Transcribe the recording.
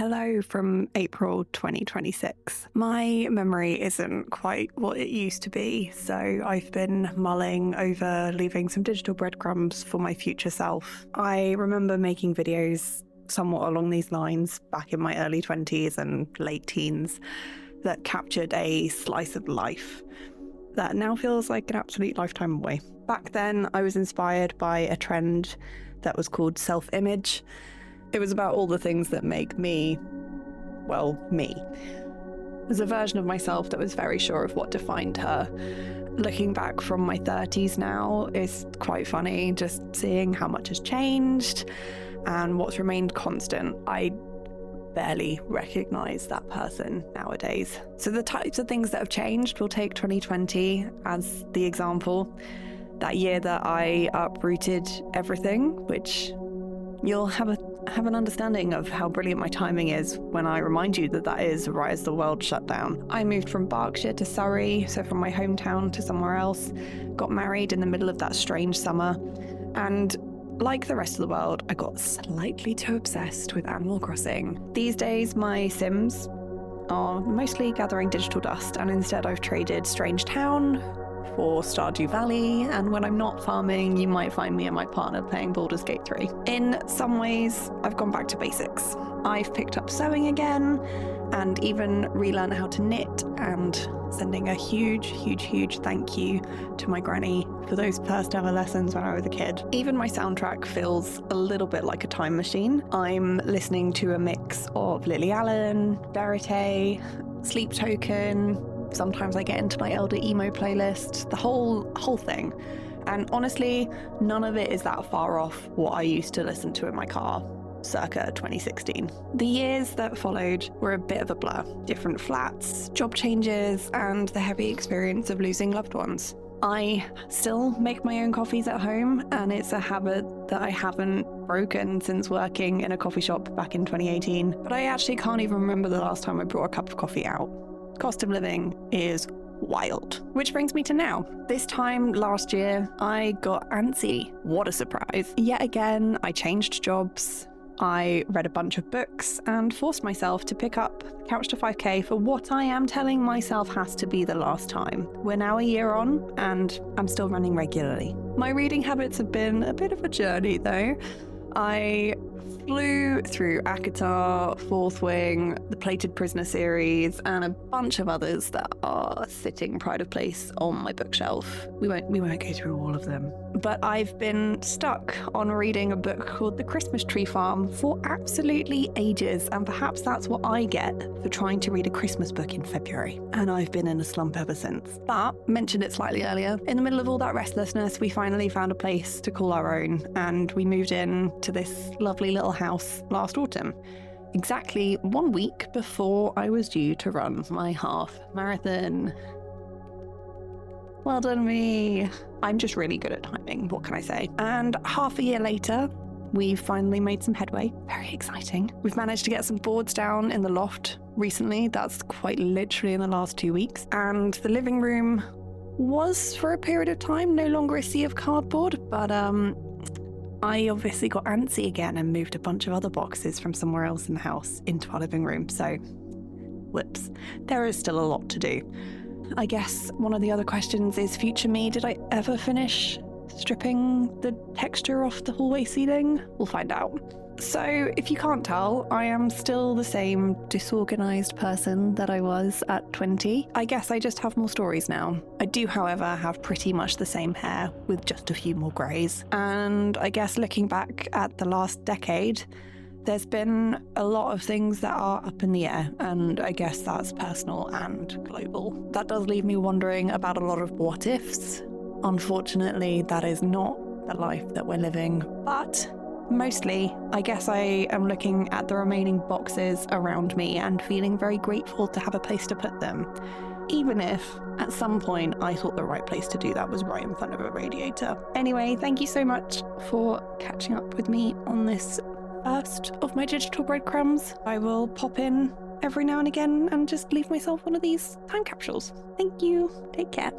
Hello from April 2026. My memory isn't quite what it used to be, so I've been mulling over leaving some digital breadcrumbs for my future self. I remember making videos somewhat along these lines back in my early 20s and late teens that captured a slice of life that now feels like an absolute lifetime away. Back then, I was inspired by a trend that was called self-image. It was about all the things that make me, well, me. There's a version of myself that was very sure of what defined her. Looking back from my 30s now, it's quite funny just seeing how much has changed and what's remained constant. I barely recognize that person nowadays. So the types of things that have changed, we'll take 2020 as the example. That year that I uprooted everything, which you'll have an understanding of how brilliant my timing is when I remind you that is right as the world shut down. I moved from Berkshire to Surrey, so from my hometown to somewhere else, got married in the middle of that strange summer, and like the rest of the world, I got slightly too obsessed with Animal Crossing. These days, my Sims are mostly gathering digital dust, and instead I've traded Strange Town for Stardew Valley, and when I'm not farming, you might find me and my partner playing Baldur's Gate 3. In some ways, I've gone back to basics. I've picked up sewing again, and even relearned how to knit, and sending a huge thank you to my granny for those first ever lessons when I was a kid. Even my soundtrack feels a little bit like a time machine. I'm listening to a mix of Lily Allen, Verite, Sleep Token. Sometimes I get into my Elder Emo playlist, the whole thing. And honestly, none of it is that far off what I used to listen to in my car, circa 2016. The years that followed were a bit of a blur. Different flats, job changes, and the heavy experience of losing loved ones. I still make my own coffees at home, and it's a habit that I haven't broken since working in a coffee shop back in 2018. But I actually can't even remember the last time I brought a cup of coffee out. Cost of living is wild. Which brings me to now. This time last year, I got antsy. What a surprise. Yet again, I changed jobs. I read a bunch of books and forced myself to pick up Couch to 5K for what I am telling myself has to be the last time. We're now a year on, and I'm still running regularly. My reading habits have been a bit of a journey, though. I flew through ACOTAR, Fourth Wing, the Plated Prisoner series, and a bunch of others that are sitting pride of place on my bookshelf. We won't go through all of them. But I've been stuck on reading a book called The Christmas Tree Farm for absolutely ages, and perhaps that's what I get for trying to read a Christmas book in February. And I've been in a slump ever since. But, mentioned it slightly earlier, in the middle of all that restlessness, we finally found a place to call our own, and we moved in to this lovely little house last autumn, exactly 1 week before I was due to run my half marathon. Well done me. I'm just really good at timing, what can I say? And half a year later, we've finally made some headway. Very exciting. We've managed to get some boards down in the loft recently. That's quite literally in the last 2 weeks. And the living room was, for a period of time, no longer a sea of cardboard, but I obviously got antsy again and moved a bunch of other boxes from somewhere else in the house into our living room, so whoops. There is still a lot to do. I guess one of the other questions is future me. Did I ever finish stripping the texture off the hallway ceiling? We'll find out. So, if you can't tell, I am still the same disorganized person that I was at 20. I guess I just have more stories now. I do, however, have pretty much the same hair with just a few more greys. And I guess looking back at the last decade, there's been a lot of things that are up in the air, and I guess that's personal and global. That does leave me wondering about a lot of what ifs. Unfortunately, that is not the life that we're living, but mostly, I guess I am looking at the remaining boxes around me and feeling very grateful to have a place to put them. Even if, at some point, I thought the right place to do that was right in front of a radiator. Anyway, thank you so much for catching up with me on this first of my digital breadcrumbs. I will pop in every now and again and just leave myself one of these time capsules. Thank you. Take care.